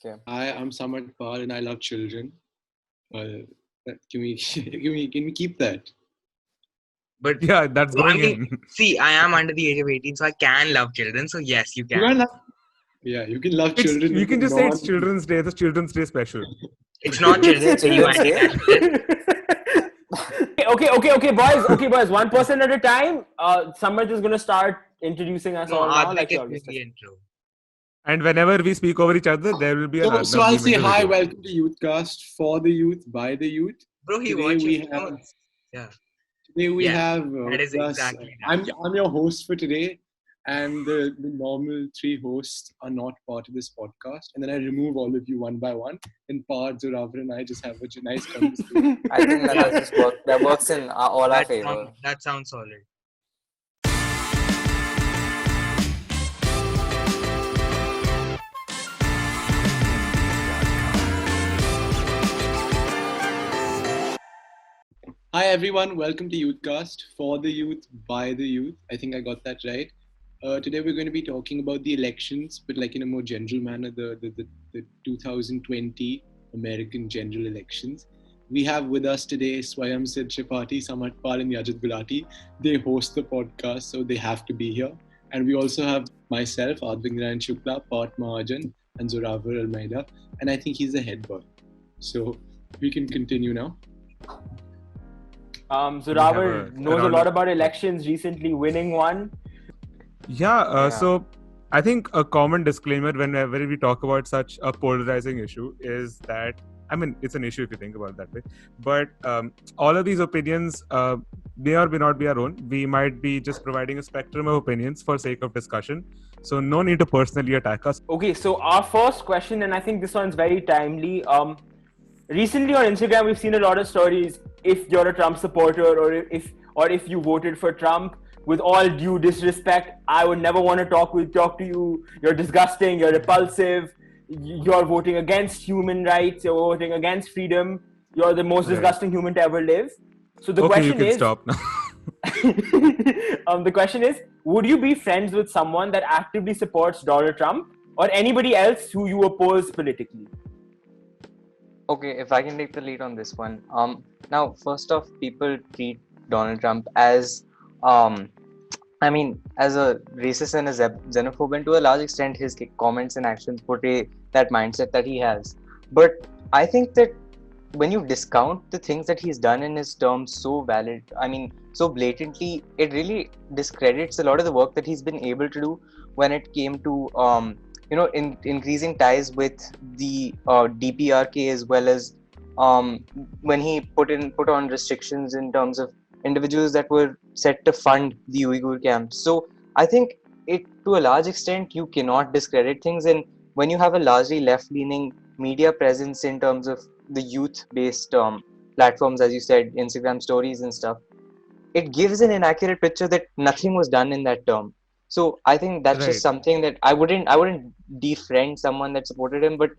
Okay. Hi, I'm Samarth Pal and I love children. Can we keep that? But Yeah, that's going in. see, I am under the age of 18, so I can love children. So yes, you You can. can love, you can love children. You with can the just say it's non- Children's Day. The Children's Day special. It's not Children's Day. You Children's Day? understand? Okay, boys. One person at a time. Samarth is gonna start introducing us No, all now, Aadvik like is you doing always the do. intro. And whenever we speak over each other, there will be an So I'll say hi, video. welcome to YouthCast, for the youth, by the youth. Bro, he Today watches. we have That is with us, exactly that. I'm your host for today, and the normal three hosts are not part of this podcast. And then I remove all of you one by one. And Parth, Zorawar, and I just have a nice conversation. I think that works in all our favor. That sounds solid. Hi everyone, welcome to YouthCast, for the youth, by the youth. I think I got that right. Today we're going to be talking about the elections, but like in a more general manner, the 2020 American general elections. We have with us today Swayam Sidh Tripathy, Samarth Pal and Yajat Gulati. They host the podcast, so they have to be here. And we also have myself, Aadvik Shukla, Parth Mahajan, and Zorawar Almeida. And I think he's the head boy. So we can continue now. Zorawar knows a lot about elections, recently winning one. Yeah. So I think a common disclaimer whenever we talk about such a polarizing issue is that, I mean, it's an issue if you think about it that way. But all of these opinions may or may not be our own. We might be just providing a spectrum of opinions for sake of discussion. So no need to personally attack us. Okay, so our first question, and I think this one's very timely. Recently on Instagram, we've seen a lot of stories. If you're a Trump supporter, or if you voted for Trump, with all due disrespect, I would never want to talk to you. You're disgusting. You're repulsive. You're voting against human rights. You're voting against freedom. You're the most disgusting human to ever live. So the question is, stop now. the question is, would you be friends with someone that actively supports Donald Trump or anybody else who you oppose politically? Okay, if I can take the lead on this one. Now, first off, people treat Donald Trump as, as a racist and a xenophobe, and to a large extent, his comments and actions portray that mindset that he has. But I think that when you discount the things that he's done in his terms so blatantly, it really discredits a lot of the work that he's been able to do when it came to increasing ties with the DPRK, as well as when he put on restrictions in terms of individuals that were set to fund the Uyghur camps. So I think to a large extent, you cannot discredit things. And when you have a largely left-leaning media presence in terms of the youth-based platforms, as you said, Instagram stories and stuff, it gives an inaccurate picture that nothing was done in that term. So I think that's just something that I wouldn't defriend someone that supported him, but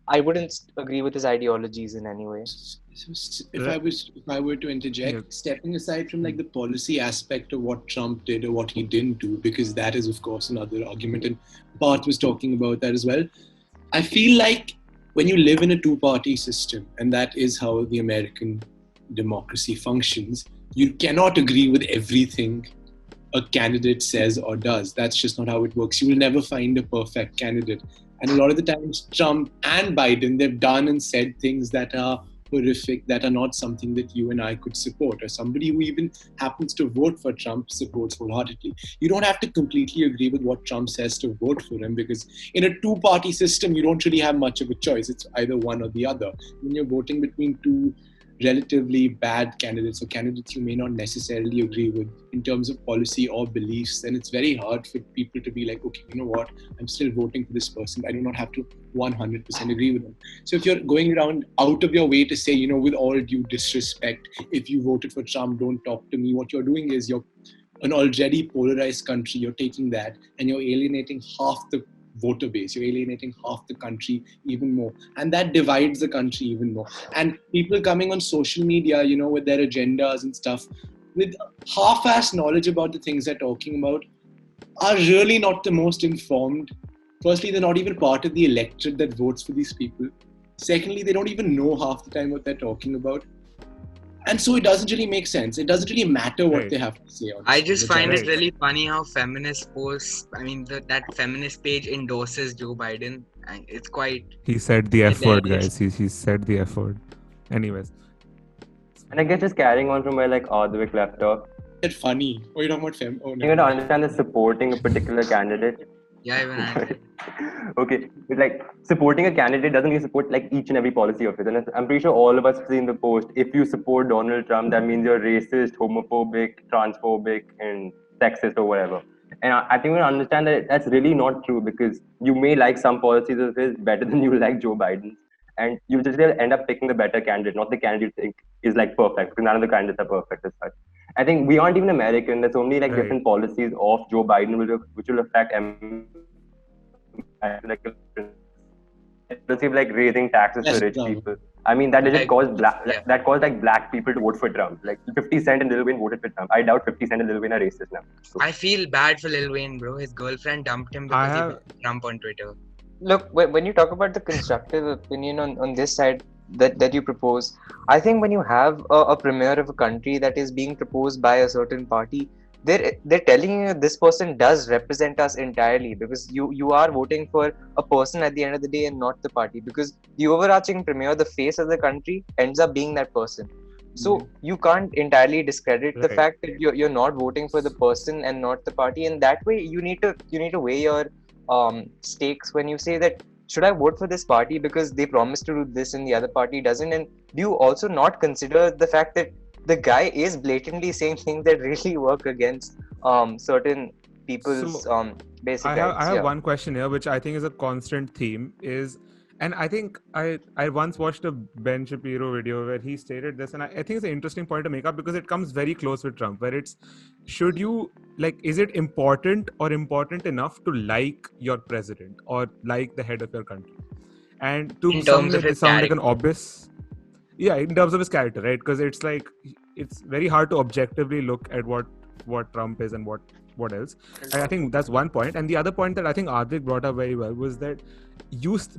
I wouldn't agree with his ideologies in any way. So if I were to interject, stepping aside from like the policy aspect of what Trump did or what he didn't do, because that is of course another argument, and Parth was talking about that as well. I feel like when you live in a two-party system, and that is how the American democracy functions, you cannot agree with everything a candidate says or does. That's just not how it works. You will never find a perfect candidate. And a lot of the times, Trump and Biden, they've done and said things that are horrific, that are not something that you and I could support, or somebody who even happens to vote for Trump supports wholeheartedly. You don't have to completely agree with what Trump says to vote for him, because in a two-party system, you don't really have much of a choice. It's either one or the other. When you're voting between two relatively bad candidates, or candidates you may not necessarily agree with in terms of policy or beliefs, then it's very hard for people to be like, okay, you know what, I'm still voting for this person. I do not have to 100% agree with them. So if you're going around out of your way to say, with all due disrespect, if you voted for Trump, don't talk to me, what you're doing is you're an already polarized country, you're taking that and you're alienating half the voter base, you're alienating half the country even more, and that divides the country even more. And people coming on social media, with their agendas and stuff, with half-assed knowledge about the things they're talking about, are really not the most informed firstly, they're not even part of the electorate that votes for these people. Secondly, they don't even know half the time what they're talking about. And so it doesn't really make sense. It doesn't really matter what they have to say. I just find it really funny how feminist posts, that feminist page endorses Joe Biden. And it's quite... He said the F word, guys. He said the F word. Anyways. And I guess just carrying on from where Aadvik left off. It's funny. Oh, you're talking about fem? Oh, no. You gotta understand that supporting a particular candidate. Yeah, even I. Okay, but supporting a candidate doesn't mean support each and every policy of it. And I'm pretty sure all of us have seen the post. If you support Donald Trump, that means you're racist, homophobic, transphobic, and sexist or whatever. And I think we understand that that's really not true, because you may like some policies of his better than you like Joe Biden's. And you just end up picking the better candidate, not the candidate you think is perfect, because none of the candidates are perfect as such. I think we aren't even American. There's only different policies of Joe Biden which will affect raising taxes for rich people. I mean, that doesn't cause that caused black people to vote for Trump. 50 Cent and Lil Wayne voted for Trump. I doubt 50 Cent and Lil Wayne are racist now. So. I feel bad for Lil Wayne, bro. His girlfriend dumped him because he voted Trump on Twitter. Look, when you talk about the constructive opinion on this side that you propose, I think when you have a premier of a country that is being proposed by a certain party, they're telling you this person does represent us entirely, because you are voting for a person at the end of the day and not the party, because the overarching premier, the face of the country, ends up being that person. So you can't entirely discredit the fact that you're not voting for the person and not the party. And that way you need to weigh your stakes when you say that, should I vote for this party because they promised to do this and the other party doesn't? And do you also not consider the fact that the guy is blatantly saying things that really work against certain people's basic rights? I have one question here, which I think is a constant theme, and I think I once watched a Ben Shapiro video where he stated this, and I think it's an interesting point to make up, because it comes very close with Trump, where it's, should you, is it important or important enough to like your president or like the head of your country? And to some, it sounds like an obvious... Yeah, in terms of his character, right? Because it's it's very hard to objectively look at what Trump is and what else. And I think that's one point. And the other point that I think Aadvik brought up very well was that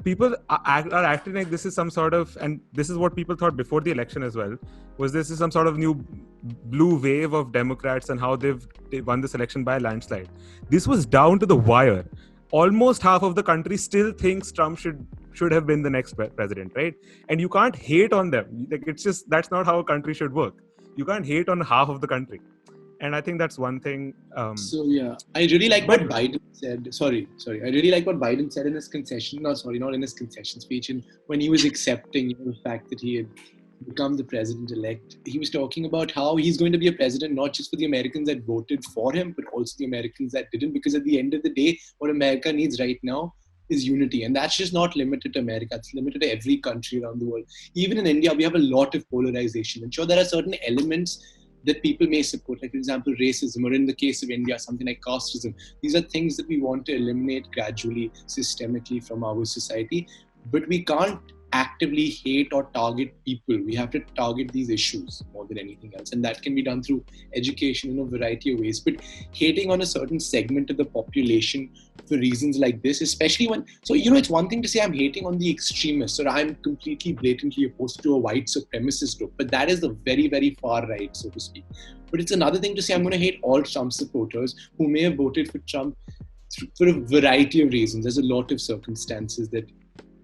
people are acting like this is some sort of, and this is what people thought before the election as well, was this is some sort of new blue wave of Democrats and how they won this election by a landslide. This was down to the wire. Almost half of the country still thinks Trump should have been the next president, right? And you can't hate on them. It's just, that's not how a country should work. You can't hate on half of the country. And I think that's one thing. So yeah, I really like what Biden said. Sorry. I really like what Biden said in his concession. Not in his concession speech. And when he was accepting the fact that he had become the president-elect, he was talking about how he's going to be a president not just for the Americans that voted for him, but also the Americans that didn't. Because at the end of the day, what America needs right now is unity. And that's just not limited to America. It's limited to every country around the world. Even in India, we have a lot of polarization. And sure, there are certain elements that people may support, like for example, racism, or in the case of India, something like casteism. These are things that we want to eliminate gradually, systemically from our society. But we can't actively hate or target people. We have to target these issues more than anything else. And that can be done through education in a variety of ways. But hating on a certain segment of the population for reasons like this, especially when, it's one thing to say I'm hating on the extremists or I'm completely blatantly opposed to a white supremacist group, but that is the very, very far right, so to speak. But it's another thing to say I'm going to hate all Trump supporters who may have voted for Trump for a variety of reasons. There's a lot of circumstances that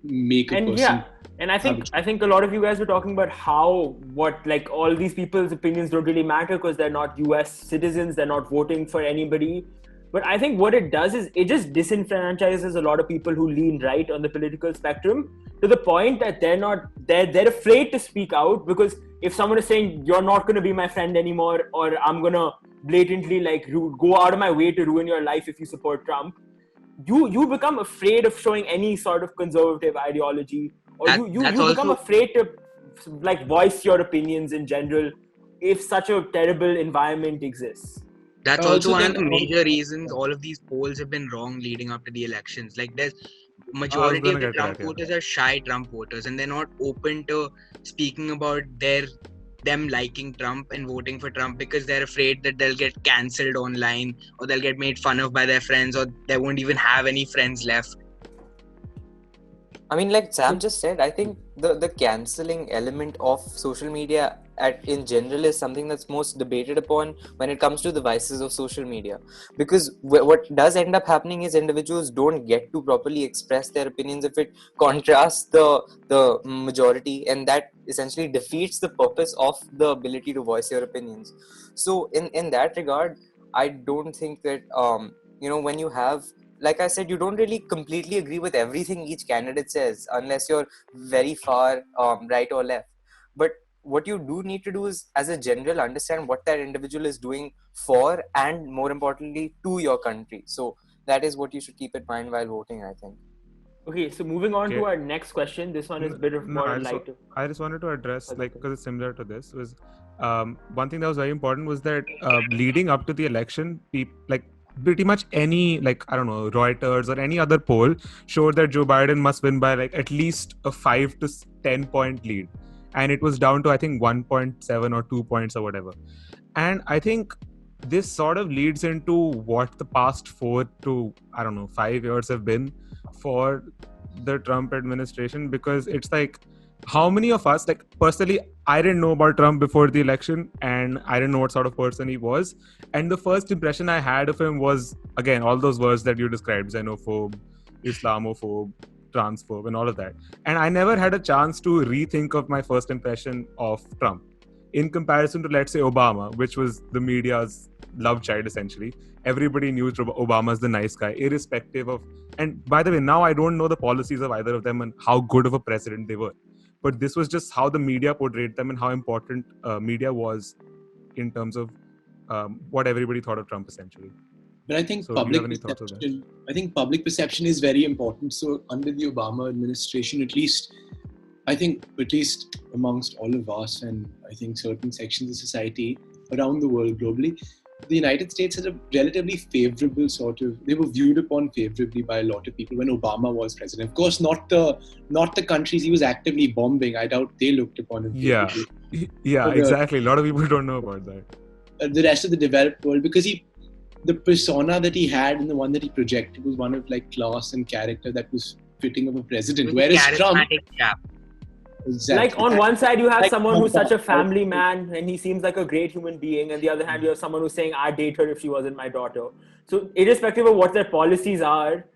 make a person... Yeah. And I think a lot of you guys were talking about how all these people's opinions don't really matter because they're not US citizens, they're not voting for anybody. But I think what it does is it just disenfranchises a lot of people who lean right on the political spectrum, to the point that they're afraid to speak out, because if someone is saying you're not going to be my friend anymore, or I'm going to blatantly go out of my way to ruin your life if you support Trump, you become afraid of showing any sort of conservative ideology, or you become afraid to voice your opinions in general if such a terrible environment exists. That's also one of the major reasons all of these polls have been wrong leading up to the elections. There's majority of the Trump voters are shy Trump voters, and they're not open to speaking about them liking Trump and voting for Trump because they're afraid that they'll get cancelled online, or they'll get made fun of by their friends, or they won't even have any friends left. I mean, like Sam just said, I think the cancelling element of social media in general is something that's most debated upon when it comes to the vices of social media. Because what does end up happening is individuals don't get to properly express their opinions if it contrasts the majority, and that essentially defeats the purpose of the ability to voice your opinions. So in that regard, I don't think that when you have, like I said, you don't really completely agree with everything each candidate says unless you're very far right or left. But what you do need to do is, as a general, understand what that individual is doing for and, more importantly, to your country. So that is what you should keep in mind while voting, I think. Okay, so moving on to our next question. This one is a bit of more lighter. I just wanted to address, because it's similar to this, was one thing that was very important was that leading up to the election, pretty much any, Reuters or any other poll showed that Joe Biden must win by at least a 5 to 10 point lead. And it was down to, I think, 1.7 or 2 points or whatever. And I think this sort of leads into what the past 4 to, 5 years have been for the Trump administration, because it's like, how many of us, personally, I didn't know about Trump before the election, and I didn't know what sort of person he was. And the first impression I had of him was, again, all those words that you described: xenophobe, Islamophobe, transphobe, and all of that. And I never had a chance to rethink of my first impression of Trump in comparison to, let's say, Obama, which was the media's love child, essentially. Everybody knew Obama's the nice guy, irrespective of... And by the way, now I don't know the policies of either of them and how good of a president they were. But this was just how the media portrayed them and how important media was in terms of what everybody thought of Trump, essentially. But I think public perception is very important. So under the Obama administration, at least amongst all of us, and I think certain sections of society around the world globally, the United States had a relatively favorable they were viewed upon favorably by a lot of people when Obama was president. Of course, not the countries he was actively bombing. I doubt they looked upon him favorably. Yeah, exactly. A lot of people don't know about that. The rest of the developed world, because the persona that he had and the one that he projected was one of class and character that was fitting of a president. Whereas Trump... Exactly. On one side, you have someone who's such a family man and he seems like a great human being. And the other hand, you have someone who's saying, I'd date her if she wasn't my daughter. So irrespective of what their policies are,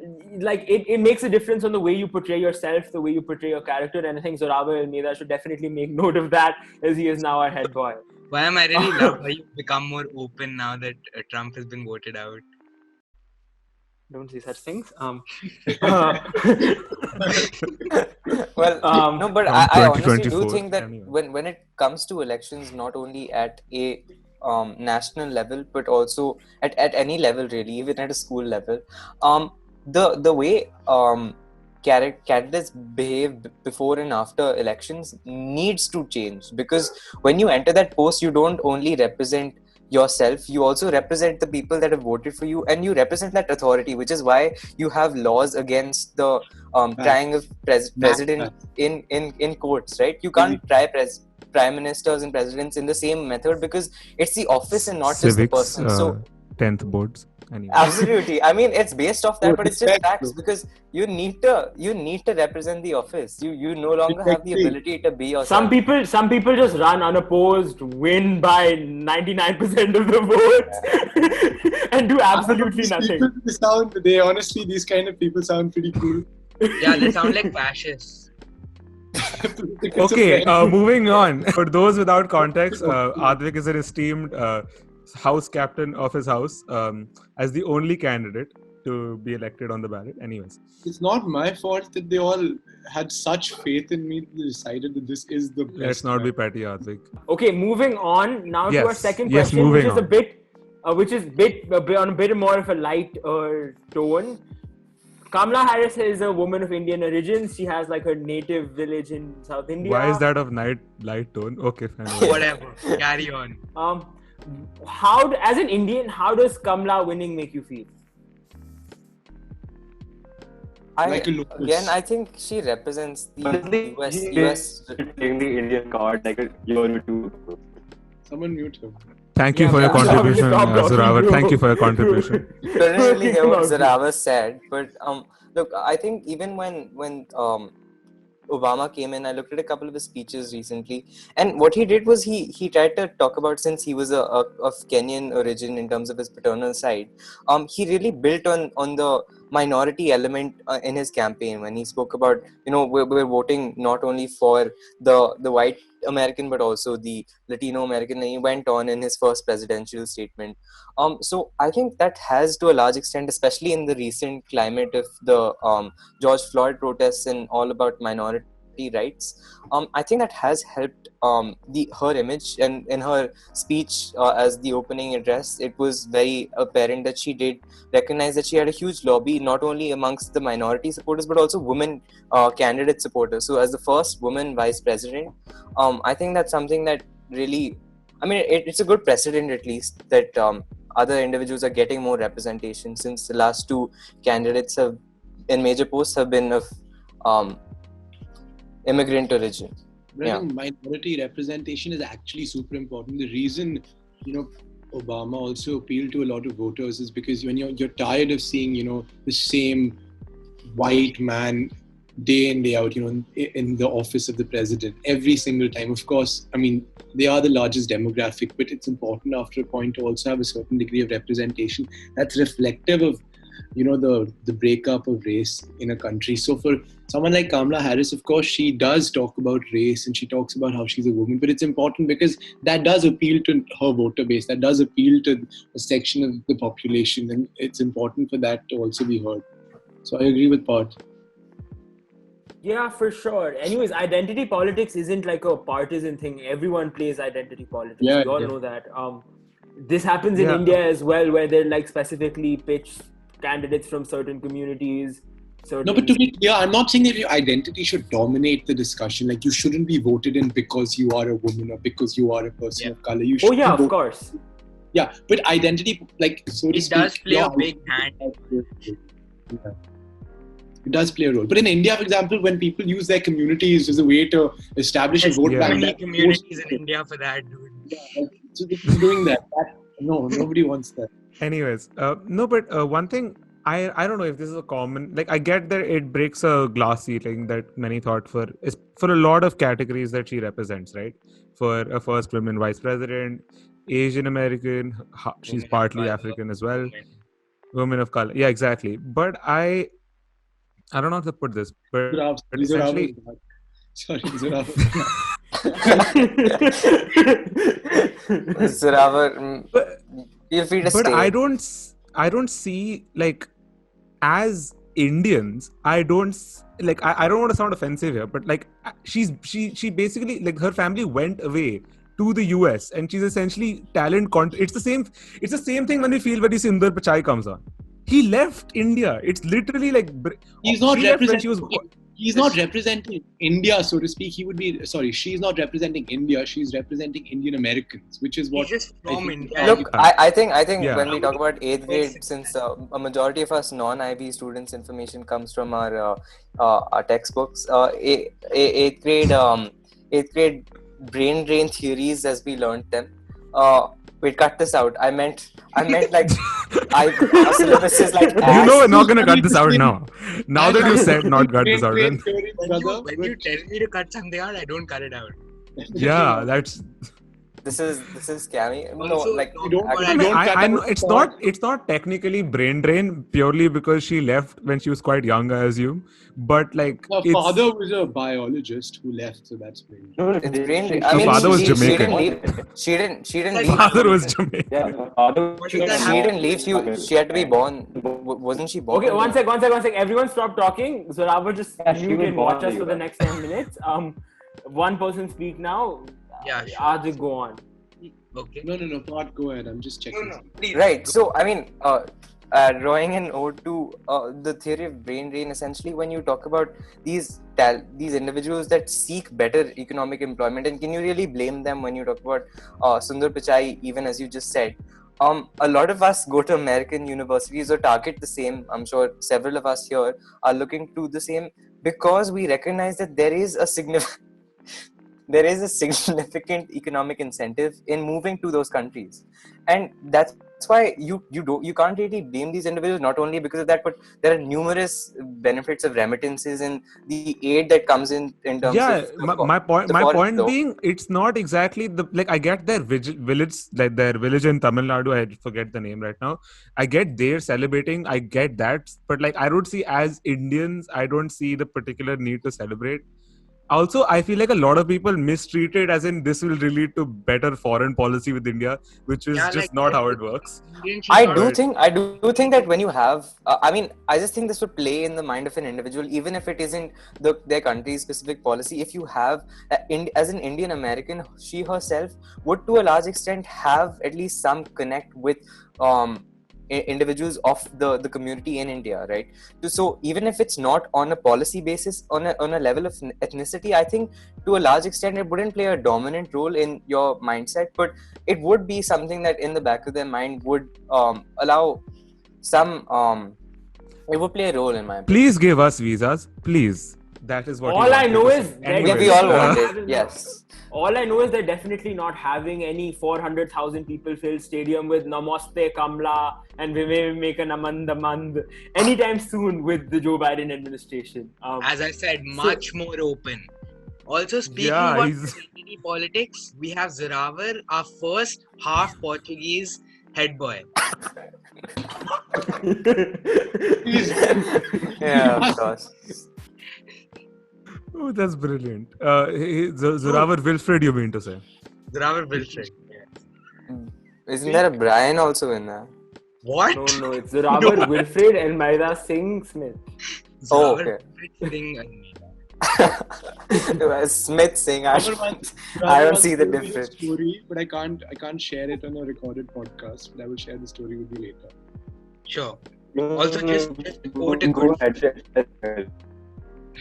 it makes a difference on the way you portray yourself, the way you portray your character. And I think Zorawar and Meda should definitely make note of that, as he is now our head boy. Why am I really love how you've become more open now that Trump has been voted out? Don't say such things. Well, no, but I honestly do think that when it comes to elections, not only at a national level, but also at any level, really, even at a school level, the way candidates behave before and after elections needs to change, because when you enter that post, you don't only represent yourself, you also represent the people that have voted for you, and you represent that authority, which is why you have laws against the trying of president in courts, right? You can't try prime ministers and presidents in the same method because it's the office and not just the person. So 10th boards. Anyway. Absolutely. I mean, it's based off that, but it's just facts, because you need to represent the office. You no longer have the ability to be yourself. Some people just run unopposed, win by 99% of the votes, and do absolutely nothing. These kind of people sound pretty cool. Yeah, they sound like fascists. Okay, moving on. For those without context, Aadvik is an esteemed house captain of his house, as the only candidate to be elected on the ballot. Anyways, it's not my fault that they all had such faith in me that they decided that this is the best. Let's not be petty, Aadvik. Okay, moving on now to our second question, which is on a bit more of a light tone. Kamala Harris is a woman of Indian origin. She has her native village in South India. Why is that of light tone? Okay, fine. Whatever. Carry on. As an Indian, how does Kamala winning make you feel? I think she represents the US playing the Indian card like a year or two. Someone mute him. Thank you for your contribution, Zorawar. Thank you for your contribution. Couldn't really hear what Zorawar said, but Look, I think even when Obama came in, I looked at a couple of his speeches recently, and what he did was he tried to talk about, since he was of Kenyan origin in terms of his paternal side, he really built on the minority element in his campaign when he spoke about, we're voting not only for the white American but also the Latino American, and he went on in his first presidential statement. So I think that has, to a large extent, especially in the recent climate of the George Floyd protests and all about minority rights, I think that has helped her image. And in her speech as the opening address, it was very apparent that she did recognize that she had a huge lobby, not only amongst the minority supporters but also women candidate supporters. So as the first woman vice president, I think that's something that really, I mean, it's a good precedent at least that other individuals are getting more representation, since the last two candidates in major posts have been of immigrant origin. I think minority representation is actually super important. The reason, Obama also appealed to a lot of voters is because when you're tired of seeing, the same white man day in, day out, in the office of the president every single time. Of course, I mean, they are the largest demographic, but it's important after a point to also have a certain degree of representation that's reflective of, the breakup of race in a country. So for someone like Kamala Harris, of course, she does talk about race and she talks about how she's a woman, but it's important because that does appeal to her voter base, that does appeal to a section of the population, and it's important for that to also be heard. So I agree with Parth. Yeah, for sure. Anyways, identity politics isn't like a partisan thing. Everyone plays identity politics. We all know that. This happens in India as well, where they like specifically pitch candidates from certain communities. No, but to be clear, I'm not saying that your identity should dominate the discussion. Like, you shouldn't be voted in because you are a woman or because you are a person of color. You should of course. Yeah, but identity, like, so to speak, does play a big hand. It does play a role. But in India, for example, when people use their communities as a way to establish a vote bank, too many communities in India for that, dude. Yeah, so they're doing that. No, nobody wants that. Anyways, no, but one thing, I don't know if this is a common, like, I get that it breaks a glass ceiling that many thought for a lot of categories that she represents, right? For a first women vice president, Asian American, she's partly African as well, women of color. Yeah, exactly. But I don't know how to put this, but essentially... Sorry, Zorawar. Zorawar, feel free to stay. But I don't see, like, as Indians, I don't want to sound offensive here, but like, she basically, like, her family went away to the US and she's essentially it's the same thing when we feel when Sundar Pichai comes on. He left India. It's literally like he's not representing India, so to speak. She's not representing India. She's representing Indian Americans, which is what. He's just from India. Look, I think when we talk about 8th grade, since a majority of us non-IB students' information comes from our textbooks, 8th grade brain drain theories as we learned them. Wait, cut this out. I meant like our syllabus is like. We're not gonna cut this out now. Now that you said not cut this out, then. When you tell me to cut something out, I don't cut it out. Yeah, that's. This is scammy. No, like I know it's not technically brain drain purely because she left when she was quite young, I assume. But like, her father was a biologist who left, so that's brain drain. It's brain drain. Her father was Jamaican. She didn't leave. Her father was Jamaican. Yeah, she didn't leave. She had to be born. Wasn't she born? Okay, one sec. Everyone stop talking. Zorawar, just mute and watch us for the next 10 minutes. One person speak now. Yeah, sure. Aadvik, go on. Okay. No, Parth, go ahead. I'm just checking. No, please. Right. So, I mean, drawing an ode to the theory of brain drain, essentially, when you talk about these individuals that seek better economic employment, and can you really blame them when you talk about Sundar Pichai, even as you just said? A lot of us go to American universities or target the same. I'm sure several of us here are looking to the same because we recognize that there is a significant economic incentive in moving to those countries, and that's why you can't really blame these individuals, not only because of that, but there are numerous benefits of remittances and the aid that comes in terms of my point being, it's not exactly I get their village, like their village in Tamil Nadu, I forget the name right now. I get they're celebrating, I get that, but I don't see, as Indians, I don't see the particular need to celebrate. Also, I feel like a lot of people mistreat it as in this will lead to better foreign policy with India, which is just not how it works. I do think that when you have, I just think this would play in the mind of an individual, even if it isn't their country's specific policy. If you have, as an Indian American, she herself would to a large extent have at least some connect with individuals of the community in India, right? So even if it's not on a policy basis, on a level of ethnicity, I think to a large extent it wouldn't play a dominant role in your mindset, but it would be something that in the back of their mind would allow some it would play a role in my opinion. Please give us visas, please. That is what all I know is we all want it. Yes. All I know is they're definitely not having any 400,000 people filled stadium with Namaste Kamla and we may make an Amandamand anytime soon with the Joe Biden administration. As I said, much more open. Also, speaking about politics, we have Zorawar, our first half Portuguese head boy. Yeah, of course. Oh, that's brilliant. Zorawar Wilfred, you mean to say? Zorawar Wilfred, yeah. Isn't there a Brian also in there? What? No, it's Zorawar Wilfred and Maida Singh Smith. Oh, okay. Smith Singh. I don't see the difference. Story, but I can't share it on a recorded podcast. But I will share the story with you later. Sure. Also, just quote a good.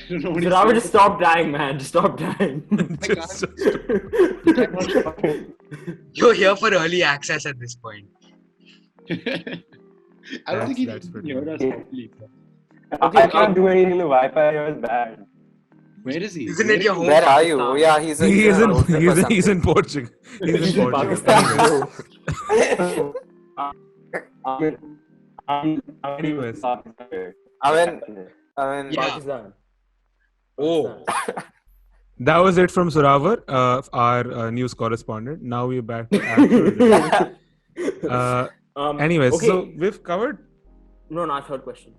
Zorawar, just stop dying, man. Just stop dying. You're here for early access at this point. I don't think he can hear us properly. I can't do anything. The Wi-Fi here is bad. Where is he? Isn't it your home? Where are you? Oh, yeah, he's in Portugal. He's in Pakistan. Anyways. Pakistan. Oh. That was it from Zorawar, our news correspondent. Now we're back to anyways, okay. So we've covered. No, not third question.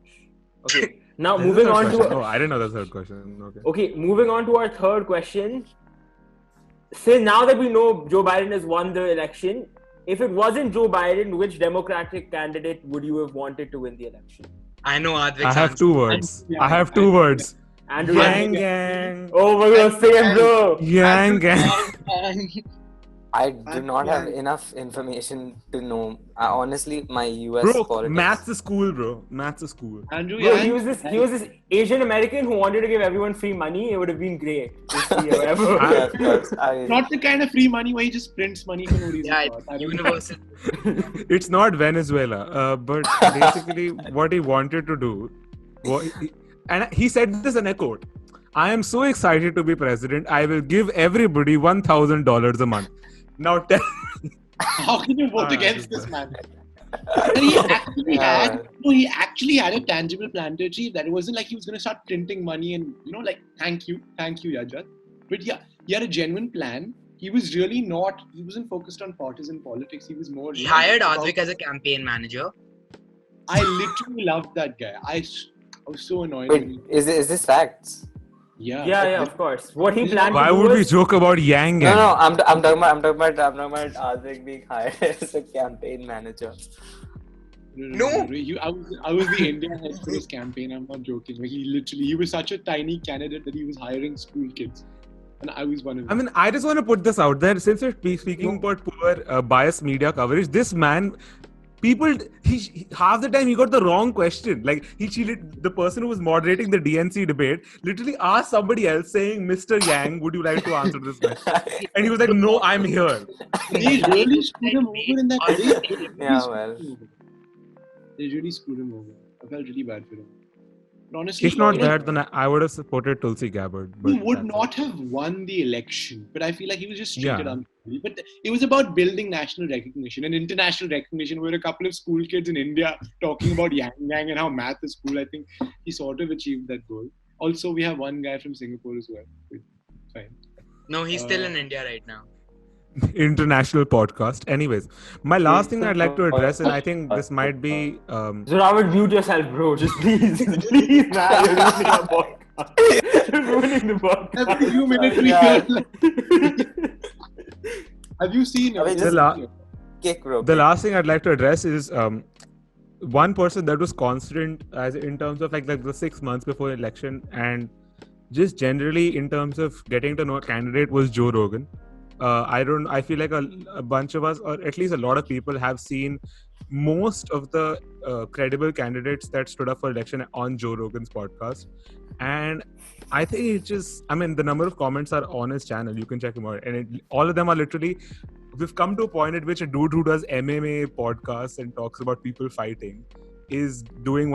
Okay. Now moving on to. I didn't know the third question. Okay, moving on to our third question. Say now that we know Joe Biden has won the election, if it wasn't Joe Biden, which Democratic candidate would you have wanted to win the election? I know Aadvik. I have two words. Andrew Yang Gang. Oh, we're gonna say it, bro. Yang Gang. I do not have enough information to know. Honestly, my US politics. Maths is cool, bro. Maths is cool. Andrew, bro, he was this Asian American who wanted to give everyone free money. It would have been great. Not the kind of free money where he just prints money for no reason. Yeah, universal. It's not Venezuela, but basically what he wanted to do, and he said this in a quote: "I am so excited to be president. I will give everybody $1,000 a month." Now tell me, how can you vote against this man? He actually had a tangible plan to achieve that. It wasn't like he was going to start printing money and, thank you, Yajat. But yeah, he had a genuine plan. He was really he wasn't focused on partisan politics. He was more. He hired Aadvik as a campaign manager. I literally loved that guy. I was so annoyed. Wait, is this facts? Yeah, of course. What he planned. Why would we joke about Yang Gang? No, I'm talking about Aadvik being hired as a campaign manager. No. I was the Indian head for his campaign. I'm not joking. He was such a tiny candidate that he was hiring school kids, and I was one of them. I mean, I just want to put this out there. Since we're speaking about poor biased media coverage, this man. He half the time he got the wrong question. Like the person who was moderating the DNC debate literally asked somebody else saying, "Mr. Yang, would you like to answer this question?" And he was like, "No, I'm here." They really screwed him over in that debate. Yeah, well. They really screwed him over. I felt really bad for him. But honestly, if not that, then I would have supported Tulsi Gabbard. He would not have won the election, but I feel like he was just treated unfairly. But it was about building national recognition and international recognition. Where a couple of school kids in India talking about Yang Yang and how math is cool. I think he sort of achieved that goal. Also, we have one guy from Singapore as well. Fine. No, he's still in India right now. International podcast. Anyways, my last thing I'd like to address, and I think this might be Zorawar, mute yourself, bro. Just please, please, man. You're ruining our podcast. You're ruining the podcast. Every few minutes we hear. Have you seen the last thing I'd like to address is one person that was constant as in terms of like the 6 months before election and just generally in terms of getting to know a candidate was Joe Rogan. I feel like a bunch of us, or at least a lot of people, have seen most of the credible candidates that stood up for election on Joe Rogan's podcast. And I think it's just, I mean, the number of comments are on his channel. You can check him out. And all of them are literally, we've come to a point at which a dude who does MMA podcasts and talks about people fighting is doing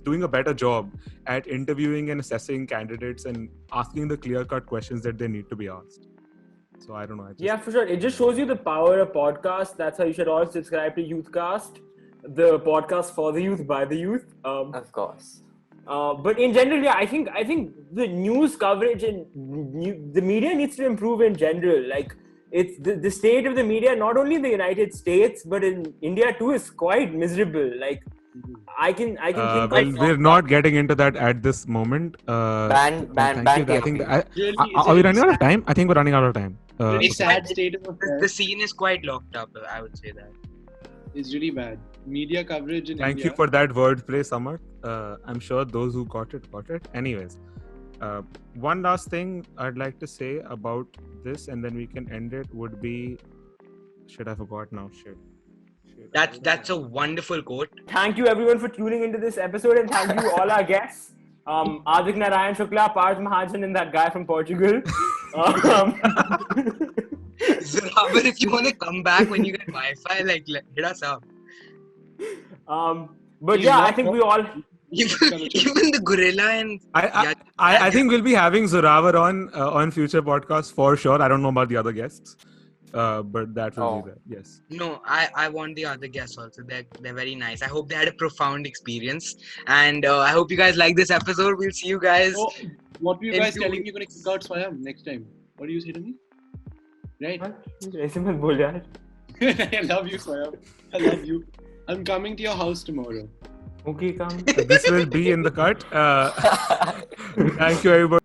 doing a better job at interviewing and assessing candidates and asking the clear-cut questions that they need to be asked. So I don't know. Yeah, for sure. It just shows you the power of podcasts. That's how you should all subscribe to YouthCast, the podcast for the youth by the youth. Of course. But in general, yeah, I think the news coverage and the media needs to improve in general. Like it's the state of the media, not only in the United States but in India too, is quite miserable. Like I can think. Well, we're not getting into that at this moment. Ban. I think are we running out of time? I think we're running out of time. Really sad state of affairs. The scene is quite locked up. I would say that it's really bad. Media coverage in Thank India. you for that wordplay, Samarth. I'm sure those who got it. Anyways, one last thing I'd like to say about this, and then we can end it. Would be, shit, I forgot now. Shit. That's a wonderful quote. Thank you everyone for tuning into this episode, and thank you all our guests. Aadvik Narayan Shukla, Parth Mahajan, and that guy from Portugal. Zorawar, if you want to come back when you get Wi-Fi, like hit us up. But yeah, I think we all. Even the gorilla and I think we'll be having Zorawar on future podcasts for sure. I don't know about the other guests. But that will be there. Yes. No, I want the other guests also. They're very nice. I hope they had a profound experience, and I hope you guys like this episode. We'll see you guys. Oh, what were you guys telling me? You're gonna kick out Swayam next time. What do you say to me? Right? I love you, Swayam. I love you. I'm coming to your house tomorrow. Okay, come. This will be in the cut. Thank you, everybody.